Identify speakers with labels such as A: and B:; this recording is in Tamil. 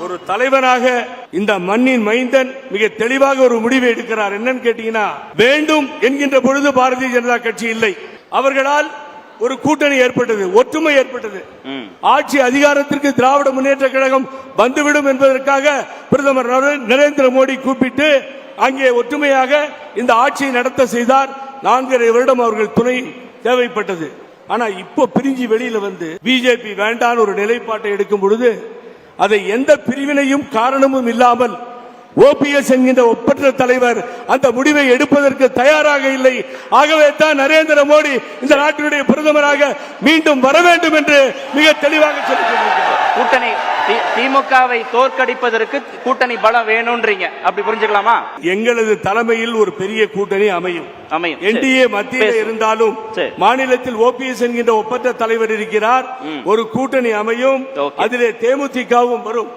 A: ஒரு தலைவனாக இந்த மண்ணின் மைந்தன் மிக தெளிவாக ஒரு முடிவை எடுக்கிறார். என்னன்னு கேட்டீங்கன்னா, வேண்டும் என்கின்ற பொழுது பாரதிய ஜனதா கட்சி இல்லை, அவர்களால் ஒரு கூட்டணி ஏற்பட்டது, ஒற்றுமை ஏற்பட்டது. ஆட்சி அதிகாரத்திற்கு திராவிட முன்னேற்ற கழகம் வந்துவிடும் என்பதற்காக பிரதமர் நரேந்திர மோடி கூப்பிட்டு அங்கே ஒற்றுமையாக இந்த ஆட்சியை நடத்த செய்தார். 4.5 வருடம் அவர்கள் துணை தேவைப்பட்டது. ஆனா இப்போ பிரிஞ்சு வெளியில வந்து பிஜேபி வேண்டாம் ஒரு நிலைப்பாட்டை எடுக்கும் பொழுது அதை எந்த பிரிவினையும் காரணமும் இல்லாமல் ஓபிஎஸ் என்கின்ற ஒப்பற்ற தலைவர் அந்த முடிவை எடுப்பதற்கு தயாராக இல்லை. ஆகவே தான் நரேந்திர மோடி இந்த நாட்டினுடைய பிரதமராக மீண்டும் வர வேண்டும் என்று மிக தெளிவாக சொல்லியிருக்கிறார்.
B: கூட்டணி திமுகவை தோற்கடிப்பதற்கு கூட்டணி பலம் வேணும்ன்றீங்க, அப்படி புரிஞ்சுக்கலாமா?
A: எங்களது தலைமையில் ஒரு பெரிய கூட்டணி அமையும். என்டிஏ மத்தியில் இருந்தாலும் மாநிலத்தில் ஓபிஎஸ் என்கின்ற ஒப்பற்ற தலைவர் இருக்கிறார். ஒரு கூட்டணி அமையும், அதிலே தேமுதிகவும் வரும்.